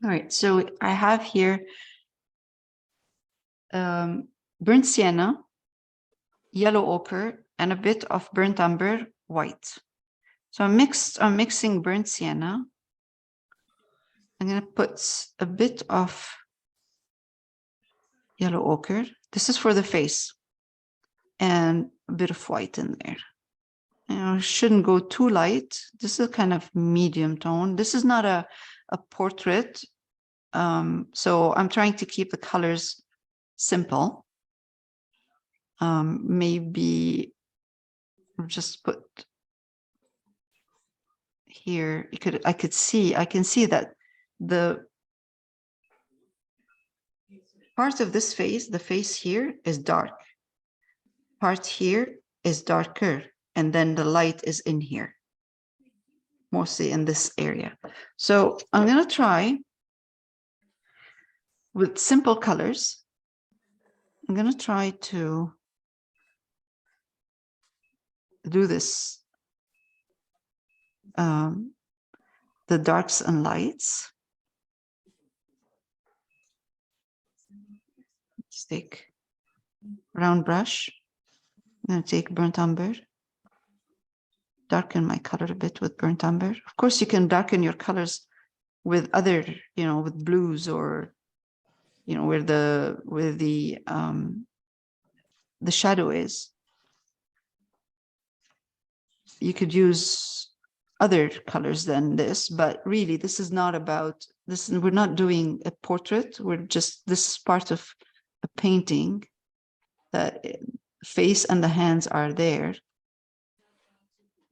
All right, so I have here burnt sienna, yellow ochre, and a bit of burnt umber white. So I'm mixing burnt sienna. I'm going to put a bit of yellow ochre. This is for the face, and a bit of white in there. Shouldn't go too light. This is kind of medium tone. This is not a portrait. So I'm trying to keep the colors simple. Maybe just put here. I can see that the part of this face, the face here is dark. Part here is darker, and then the light is in here, mostly in this area. So I'm going to try with simple colors. I'm going to try to do this, the darks and lights. Let's take round brush. I'm going to take burnt umber, darken my color a bit with burnt umber. Of course, you can darken your colors with other, with blues, or, where the shadow is. You could use other colors than this, but really this is not about this. We're not doing a portrait. This is part of a painting. The face and the hands are there.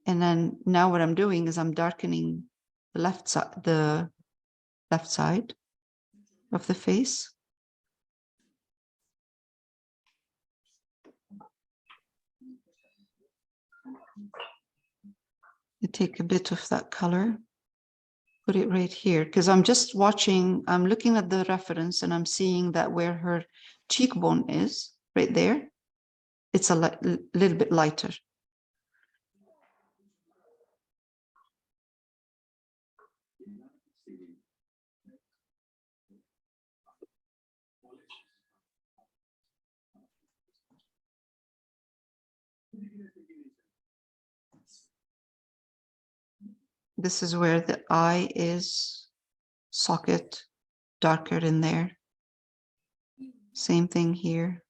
And then now what I'm doing is I'm darkening the left side of the face. You take a bit of that color, put it right here, because I'm just watching, I'm looking at the reference, and I'm seeing that where her cheekbone is, right there, it's a little bit lighter. This is where the eye is, socket, darker in there. Same thing here.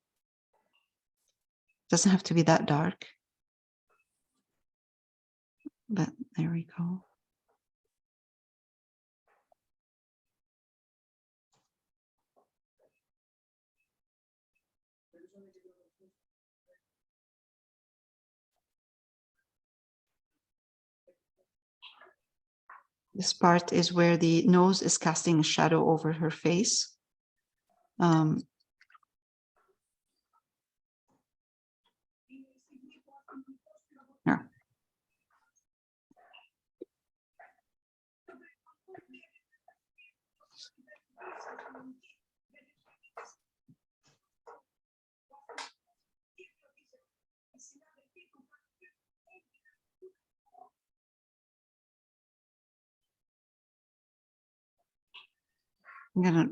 Doesn't have to be that dark, but there we go. This part is where the nose is casting a shadow over her face. Yeah.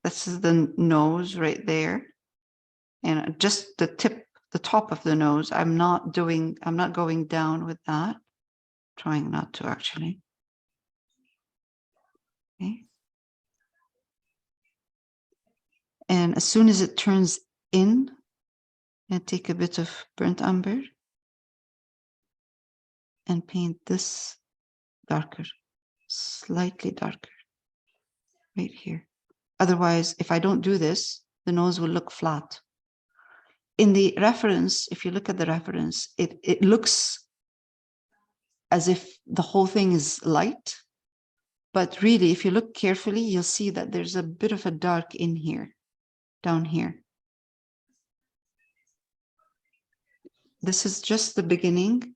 This is the nose right there, and just the top of the nose. I'm not going down with that. Trying not to, actually. Okay. And as soon as it turns in, I take a bit of burnt umber and paint this darker, slightly darker, right here. Otherwise, if I don't do this, the nose will look flat. In the reference, if you look at the reference, it looks as if the whole thing is light. But really, if you look carefully, you'll see that there's a bit of a dark in here, down here. This is just the beginning.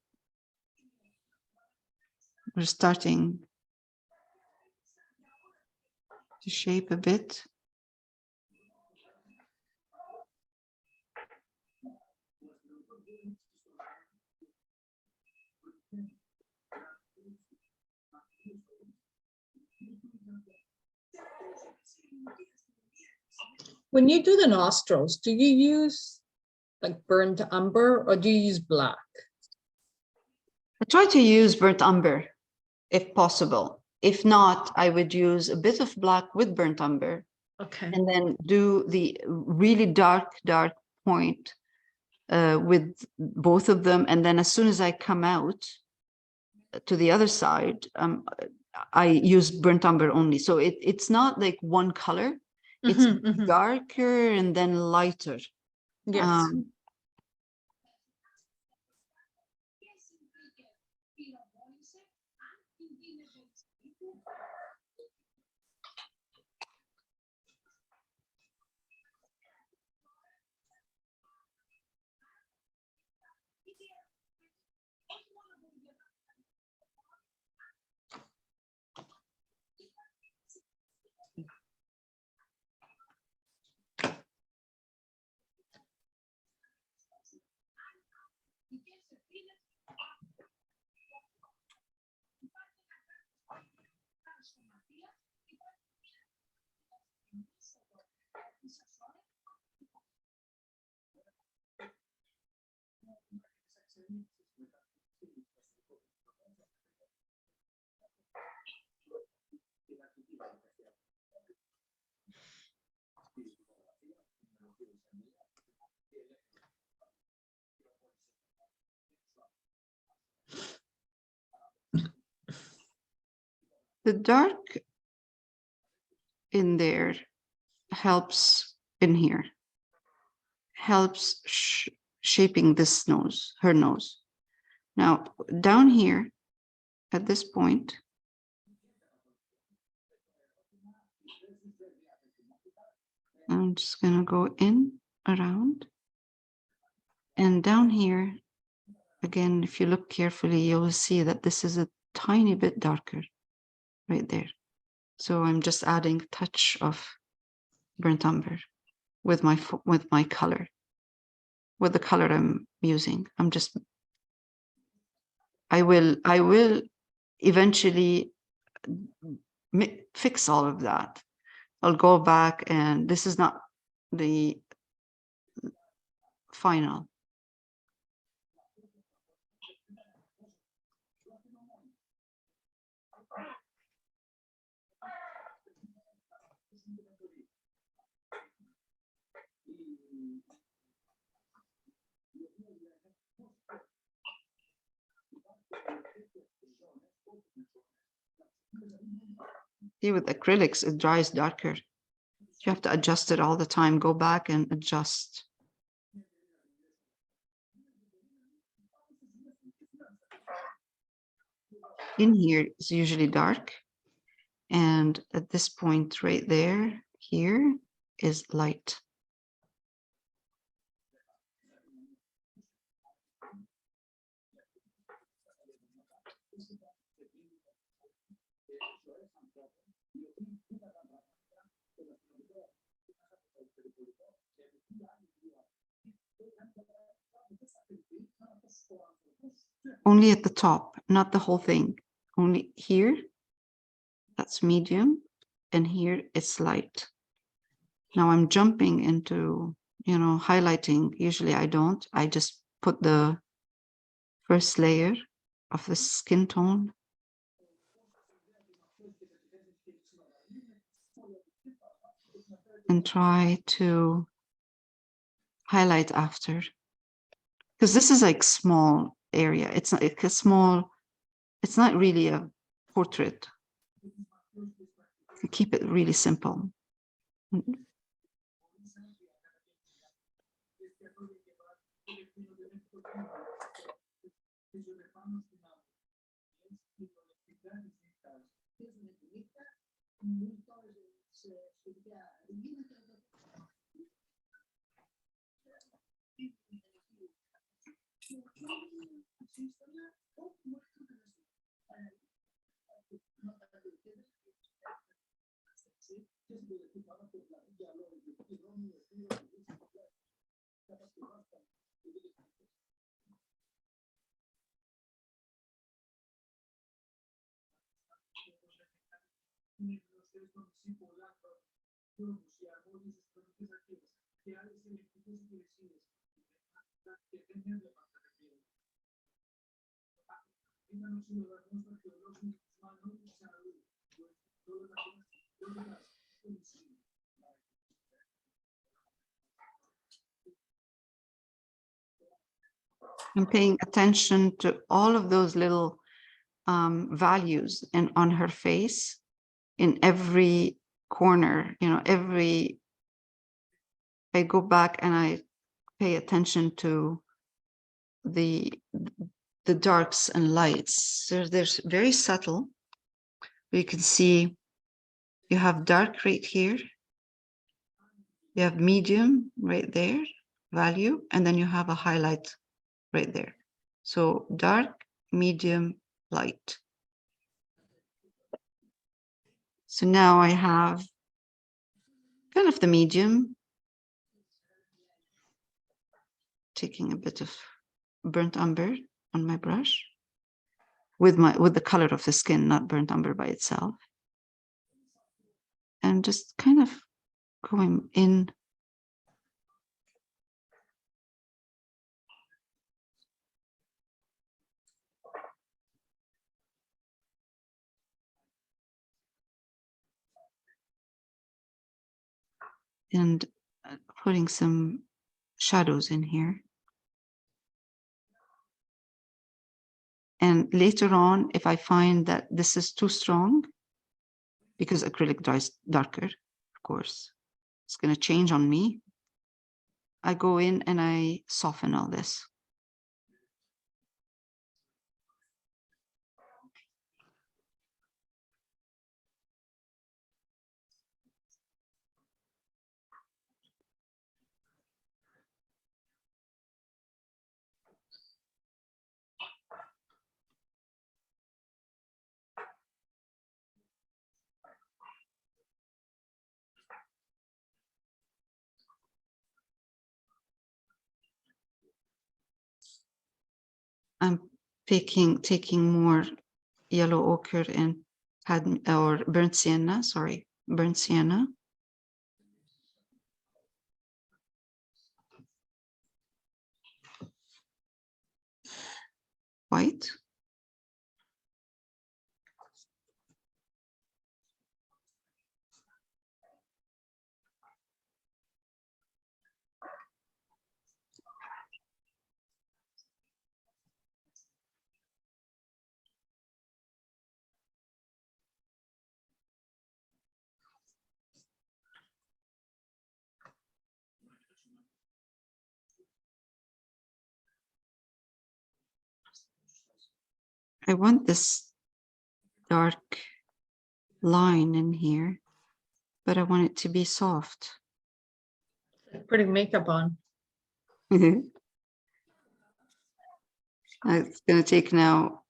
We're starting to shape a bit. When you do the nostrils, do you use like burnt umber or do you use black? I try to use burnt umber if possible. If not, I would use a bit of black with burnt umber. Okay. And then do the really dark point with both of them. And then as soon as I come out to the other side, I use burnt umber only. So it's not like one color. It's darker and then lighter. Yes. The dark in there helps in here, helps shaping this nose, her nose. Now, down here at this point, I'm just going to go in, around, and down here, again, if you look carefully, you will see that this is a tiny bit darker right there. So I'm just adding a touch of burnt umber with my color, with the color I'm using. I will eventually fix all of that. I'll go back, and this is not the final. See, with acrylics, it dries darker. You have to adjust it all the time. Go back and adjust. In here, it's usually dark. And at this point right there, here is light. Only at the top, not the whole thing. Only here, that's medium, and here it's light. Now I'm jumping into, highlighting. Usually I don't. I just put the first layer of the skin tone. And try to highlight after. Because this is like small area. It's not like a small, it's not really a portrait. You keep it really simple. I'm paying attention to all of those little values and on her face in every corner, you know, I go back and I pay attention to the darks and lights. There's very subtle. You can see you have dark right here. You have medium right there, value, and then you have a highlight right there. So dark, medium, light. So now I have kind of the medium, taking a bit of burnt umber on my brush with the color of the skin, not burnt umber by itself. And just kind of going in. And putting some shadows in here. And later on, if I find that this is too strong, because acrylic dries darker, of course, it's going to change on me. I go in and I soften all this. I'm taking more yellow ochre and burnt sienna, burnt sienna. White. I want this dark line in here, but I want it to be soft. Putting makeup on. It's going to take now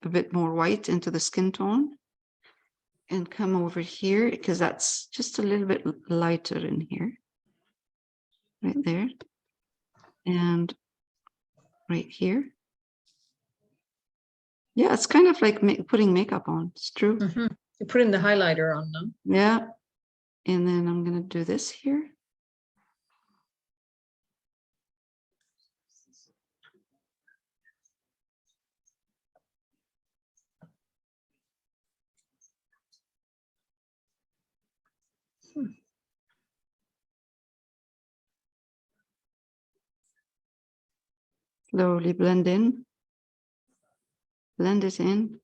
a bit more white into the skin tone and come over here because that's just a little bit lighter in here. Right there. And right here. Yeah, it's kind of like putting makeup on. It's true. Mm-hmm. You're putting the highlighter on now. Yeah. And then I'm going to do this here. Slowly blend in. Blend it in.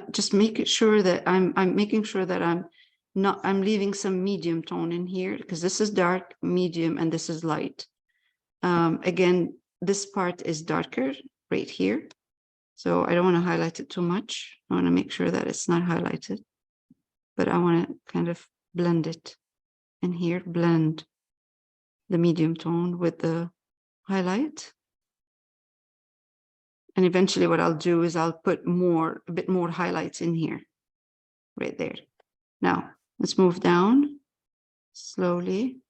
Just make sure that I'm making sure that I'm leaving some medium tone in here because this is dark, medium, and this is light. Again, this part is darker right here. So I don't want to highlight it too much. I want to make sure that it's not highlighted, but I want to kind of blend it in here, blend the medium tone with the highlight. And eventually what I'll do is I'll put a bit more highlights in here, right there. Now, let's move down slowly.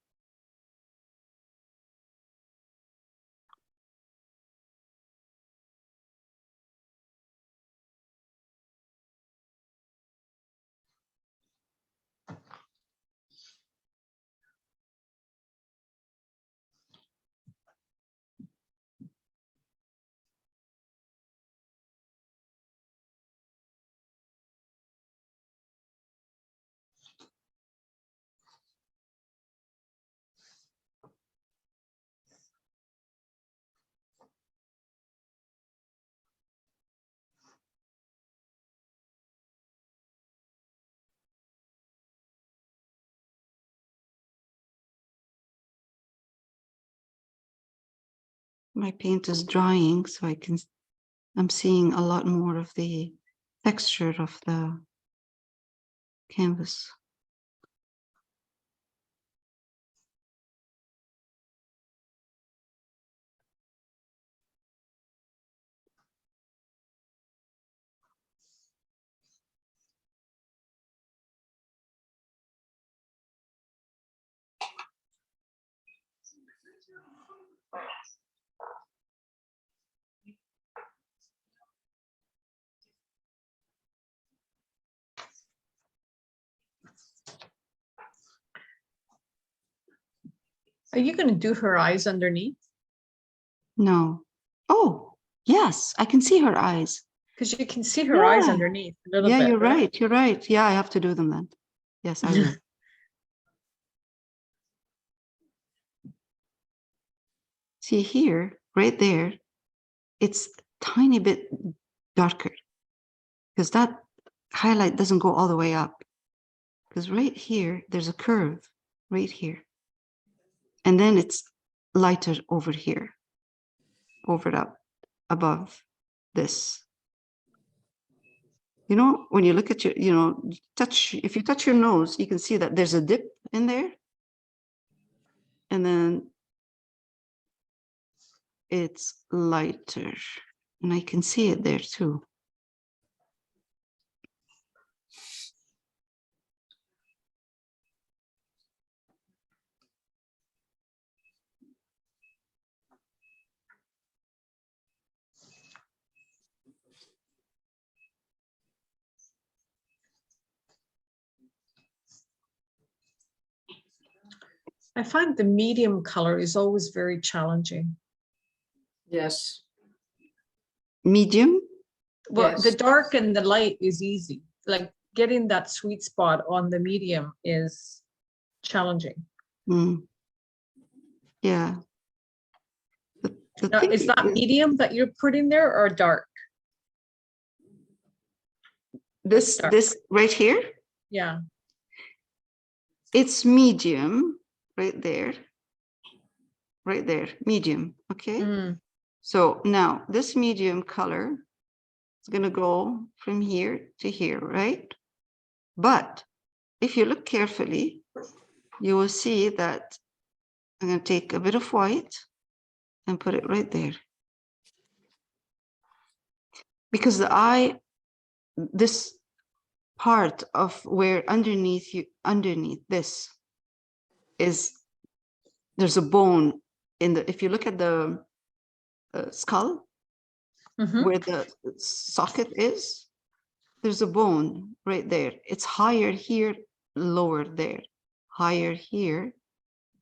My paint is drying, so I'm seeing a lot more of the texture of the canvas. Are you going to do her eyes underneath? No. Oh, yes, I can see her eyes. Because you can see her eyes Yeah. underneath a little Yeah, bit, you're right? right. You're right. Yeah, I have to do them then. Yes, I will. See here, right there, it's tiny bit darker because that highlight doesn't go all the way up. Because right here, there's a curve right here. And then it's lighter over here, over up, above this. You know, when you look at your, if you touch your nose, you can see that there's a dip in there. And then it's lighter. And I can see it there too. I find the medium color is always very challenging. Yes. Medium? Well, the Yes. dark and the light is easy. Like getting that sweet spot on the medium is challenging. Mm. Yeah. The Now, thing is that medium that you're putting there or dark? this dark? this right here, Yeah. it's medium right there, medium. Okay. Mm. So now this medium color is going to go from here to here, right? But if you look carefully, you will see that I'm going to take a bit of white and put it right there. Because the eye, this part of where underneath this is, there's a bone in the, if you look at the skull, Mhm. where the socket is, there's a bone right there. It's higher here, lower there, higher here,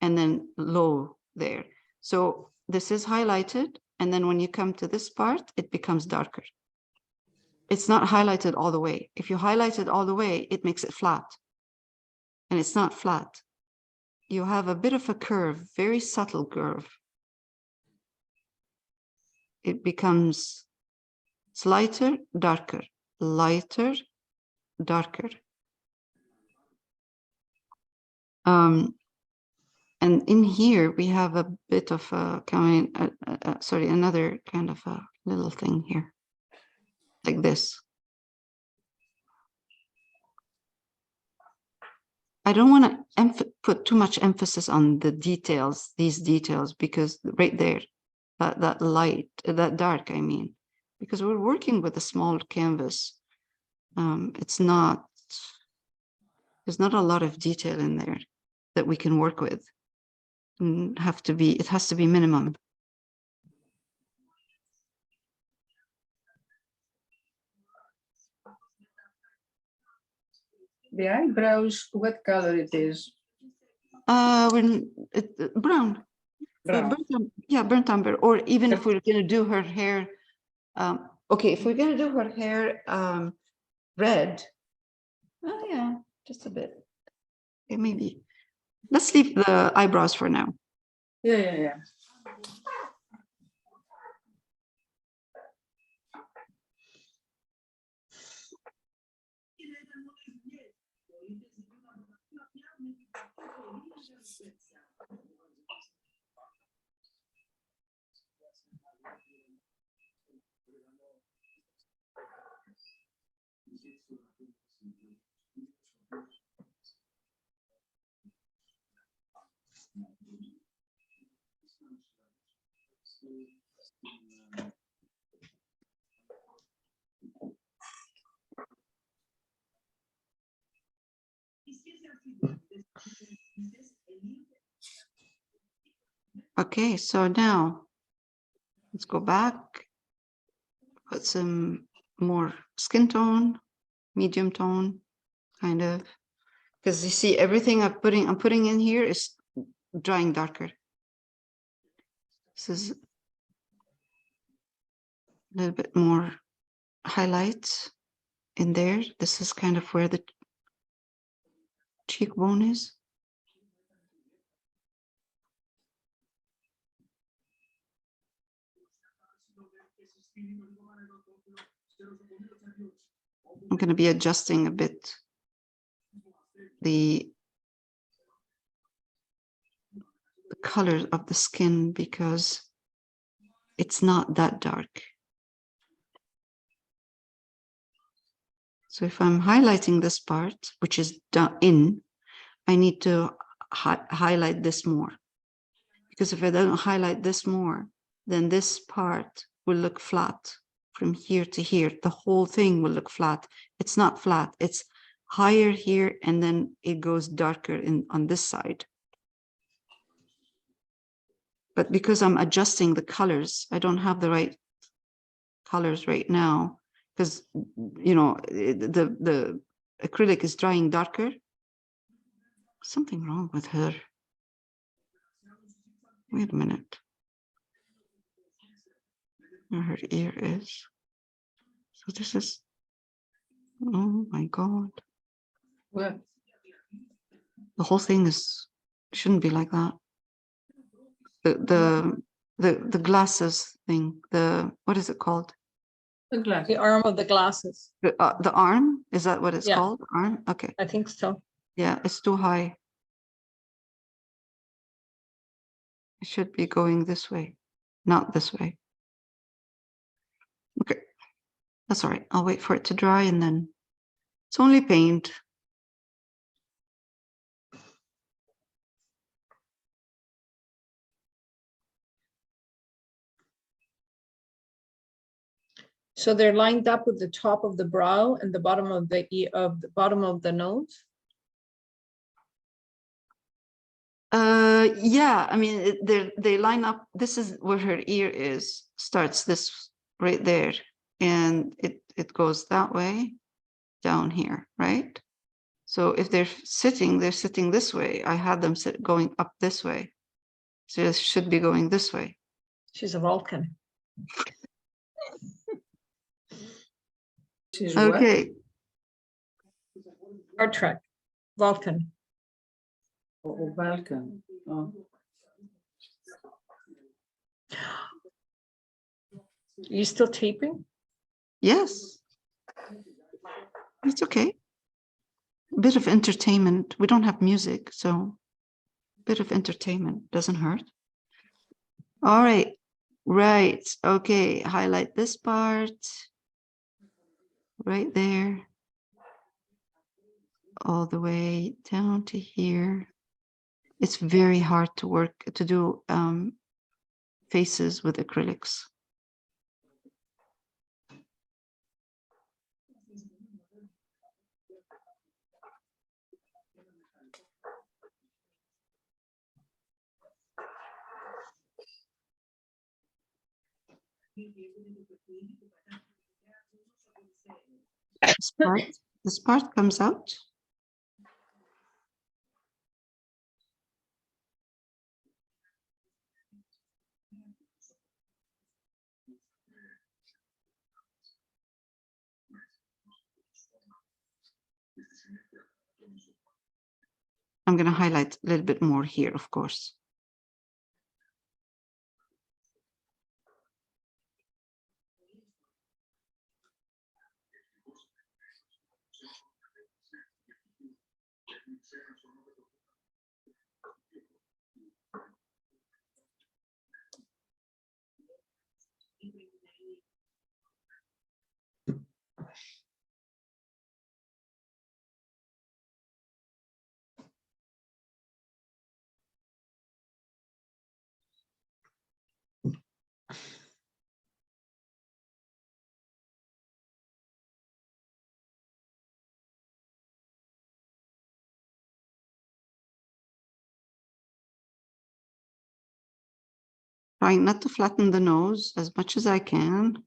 and then low there. So this is highlighted, and then when you come to this part, it becomes darker. It's not highlighted all the way. If you highlight it all the way, it makes it flat. And it's not flat. You have a bit of a curve, very subtle curve. It becomes lighter, darker, lighter, darker. And in here, we have a bit of a another kind of a little thing here, like this. I don't want to put too much emphasis on the details, these details, because right there, that light, that dark, I mean, because we're working with a small canvas. There's not a lot of detail in there that we can work with. It has to be minimum. The eyebrows, what color it is? Brown. Brown. Burnt umber. Or even if we're going to do her hair, okay, if we're going to do her hair red, oh yeah, just a bit. Okay, maybe. Let's leave the eyebrows for now. Yeah. Okay, so now let's go back, put some more skin tone, medium tone, kind of, because you see everything I'm putting in here is drying darker. This is a little bit more highlights in there. This is kind of where the cheekbone is. I'm going to be adjusting a bit the color of the skin because it's not that dark. So if I'm highlighting this part, which is down in, I need to highlight this more. Because if I don't highlight this more, then this part will look flat from here to here. The whole thing will look flat. It's not flat. It's higher here, and then it goes darker on this side. But because I'm adjusting the colors, I don't have the right colors right now because, you know, the acrylic is drying darker. Something wrong with her. Wait a minute. Where her ear is. So this is, oh my God. Well, The whole thing shouldn't be like that. The glasses thing, what is it called? the glass. The arm of the glasses. The arm, is that what it's Yeah. called? Arm? Okay. I think so. Yeah, it's too high. It should be going this way, not this way. Okay, that's all right. I'll wait for it to dry and then it's only paint. So they're lined up with the top of the brow and the bottom of the bottom of the nose. Yeah, I mean, they line up. This is where her ear is, starts this right there. And it goes that way down here, right? So if they're sitting this way. I had them going up this way. So it should be going this way. She's a Vulcan. This is what? Okay. Star Trek. Vulcan. Oh, Balkan. Oh. You still taping? Yes. It's okay. A bit of entertainment. We don't have music, so a bit of entertainment doesn't hurt. All right. Right. Okay. Highlight this part. Right there. All the way down to here. It's very hard to do faces with acrylics. This part comes out. I'm going to highlight a little bit more here, of course. Trying not to flatten the nose as much as I can.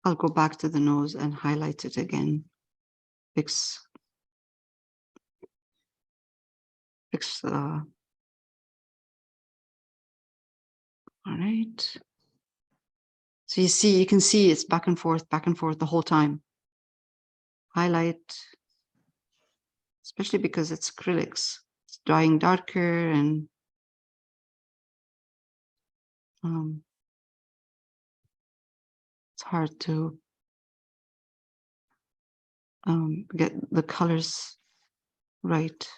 I'll go back to the nose and highlight it again. Fix all right. So you can see it's back and forth the whole time. Highlight, especially because it's acrylics. It's drying darker and it's hard to get the colors right.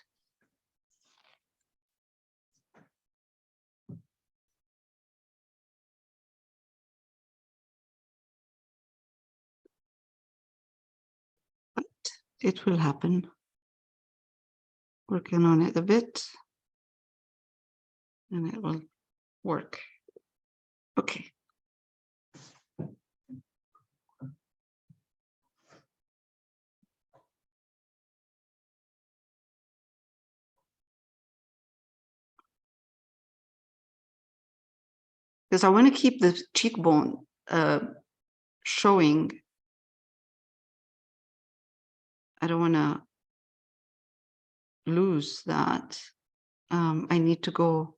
But it will happen. Working on it a bit and it will work. Okay. Because I want to keep the cheekbone showing. I don't want to lose that. I need to go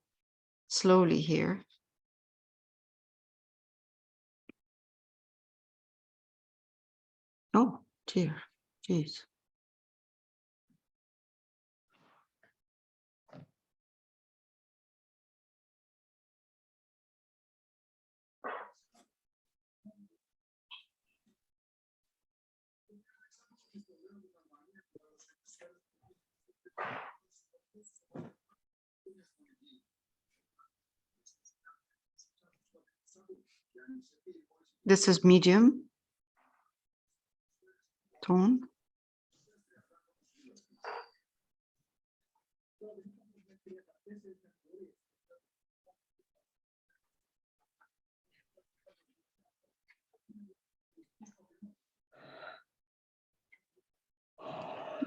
slowly here. Oh dear, jeez. This is medium tone.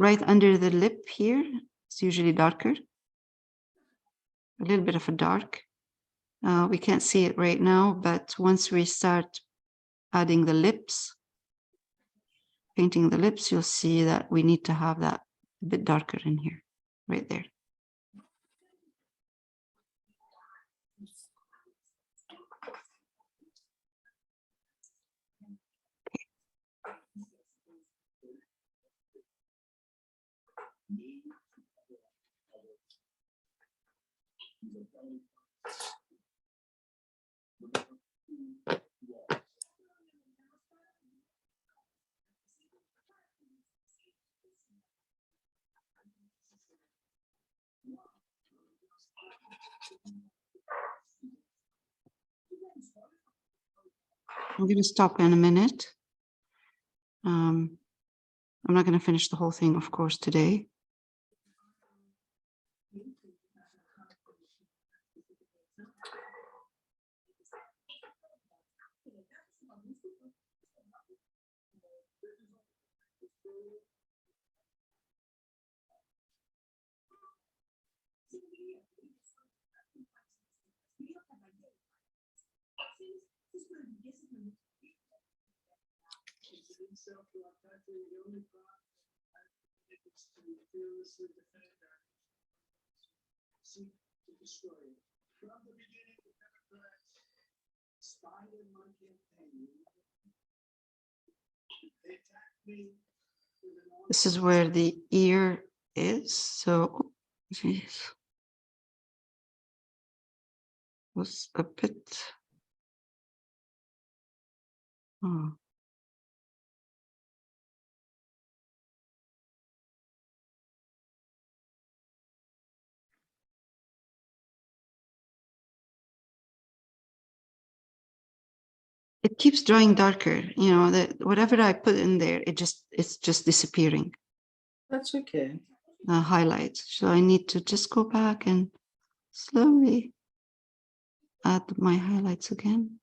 Right under the lip here, it's usually darker. A little bit of a dark. We can't see it right now, but once we start adding the lips, painting the lips, you'll see that we need to have that a bit darker in here, right there. I'm going to stop in a minute. I'm not going to finish the whole thing, of course, today. This is where the ear is. So, geez, was a bit. Oh. It keeps drawing darker, you know, that whatever I put in there, it's just disappearing. That's okay. The highlights. So I need to just go back and slowly add my highlights again.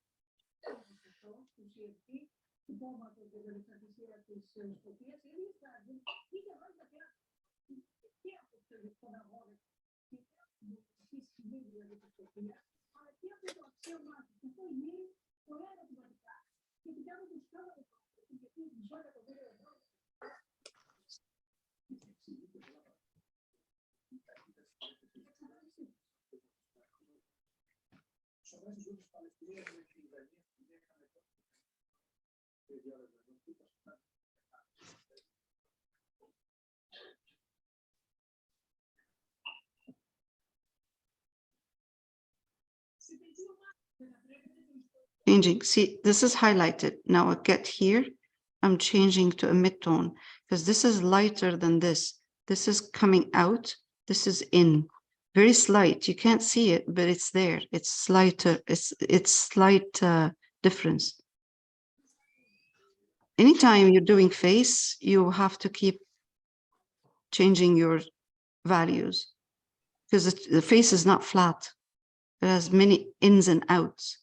Changing, see, this is highlighted. Now I get here, I'm changing to a mid-tone because this is lighter than this. This is coming out, this is in. Very slight, you can't see it, but it's there. It's slighter, it's slight difference. Anytime you're doing face, you have to keep changing your values because the face is not flat. It has many ins and outs.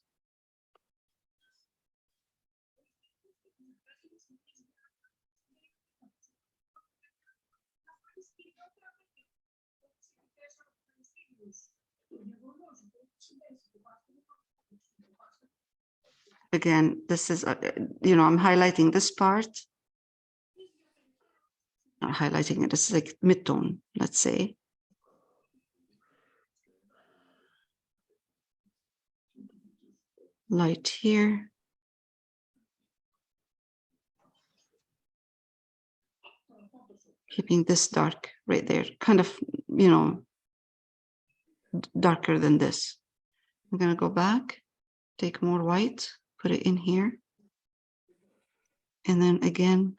Again, this is, you know, I'm highlighting this part. Not highlighting it, this is like mid-tone, let's say. Light here. Keeping this dark right there, kind of, you know, darker than this. I'm gonna go back, take more white, put it in here. And then again,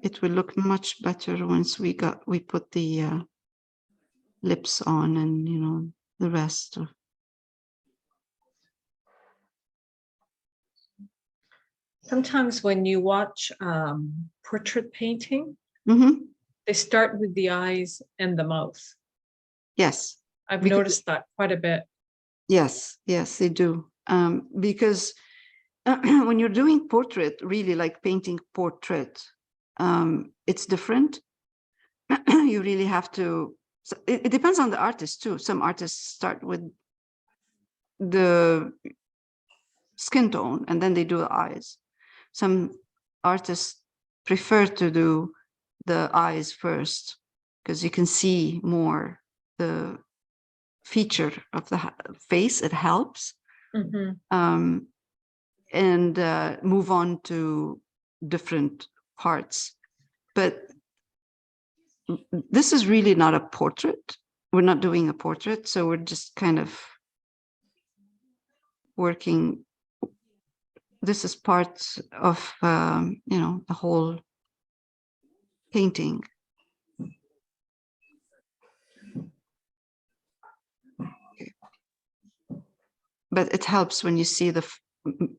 it will look much better once we put the lips on and, you know, the rest of. Sometimes when you watch portrait painting, Mm-hmm. they start with the eyes and the mouth. Yes. I've Because- noticed that quite a bit. Yes, yes, they do. Because when you're doing portrait, really like painting portrait, it's different. You really have to, so it depends on the artist too. Some artists start with the skin tone and then they do the eyes. Some artists prefer to do the eyes first because you can see more the feature of the face. It helps. Mhm. And move on to different parts. But this is really not a portrait. We're not doing a portrait, so we're just kind of working. This is part of, you know, the whole painting. Okay. But it helps when you see the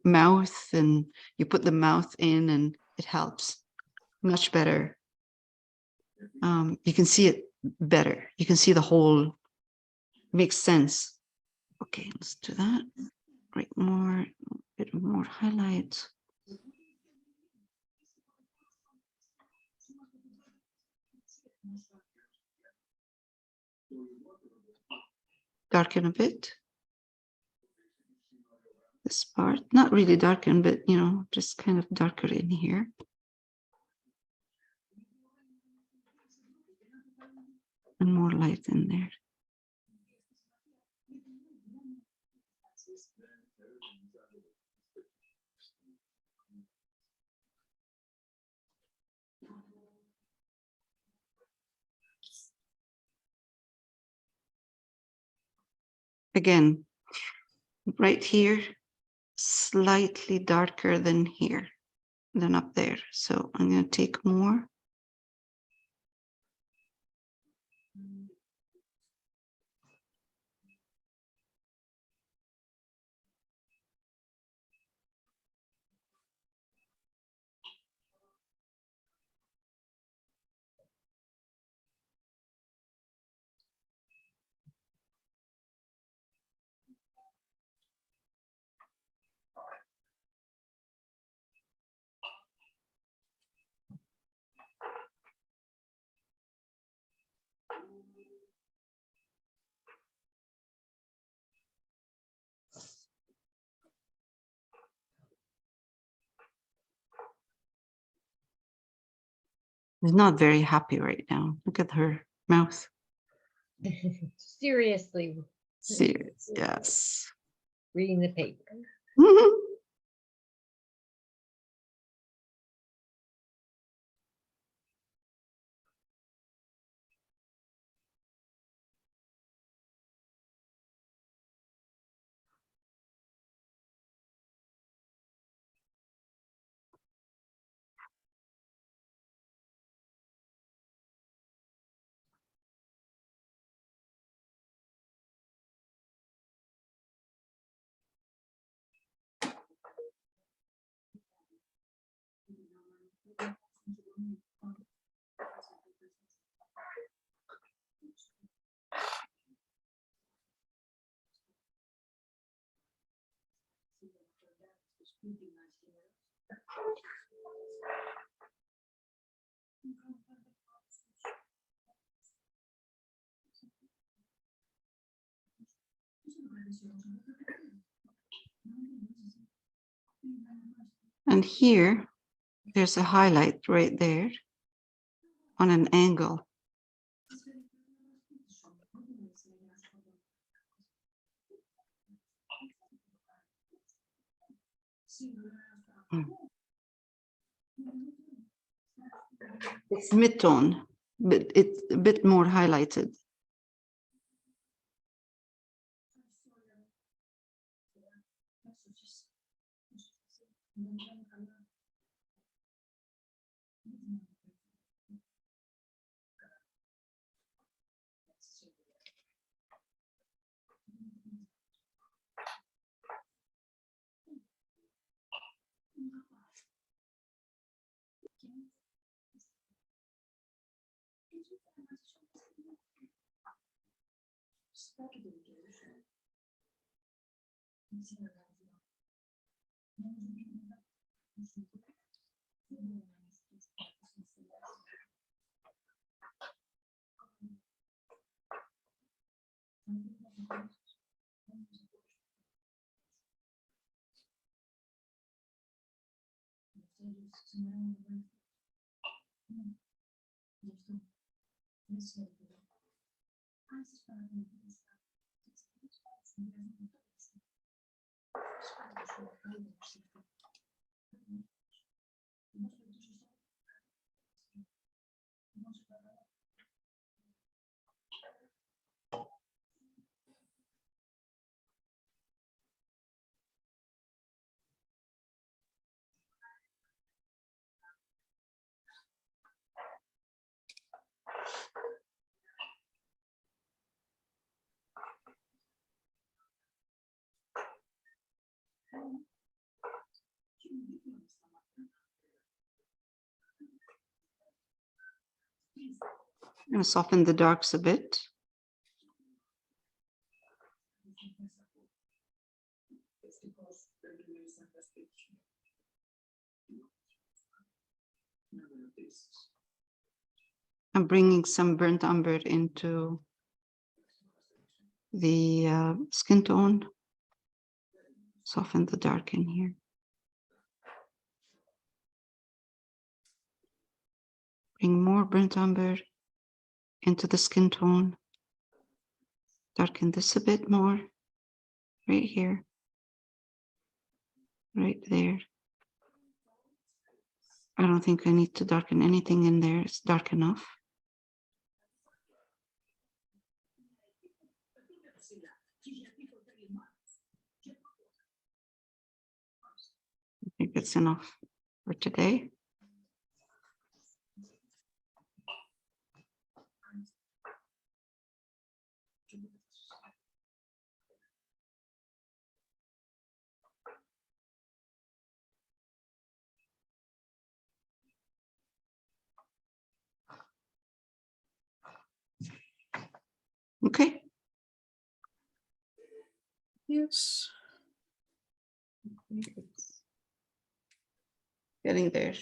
mouth and you put the mouth in and it helps much better. You can see it better. You can see the whole, makes sense. Okay, let's do that. Right, more, bit more highlights. Darken a bit. This part, not really darken, but you know, just kind of darker in here. And more light in there. Again, right here, slightly darker than here, than up there. So I'm going to take more. She's not very happy right now. Look at her mouth. Seriously, Serious, yes. reading the paper. And here, there's a highlight right there on an angle. It's mid-tone, but it's a bit more highlighted. I'm going to soften the darks a bit. I'm bringing some burnt umber into the skin tone. Soften the dark in here. Bring more burnt umber into the skin tone. Darken this a bit more. Right here. Right there. I don't think I need to darken anything in there. It's dark enough. I think it's enough for today. Okay. Yes. Getting there.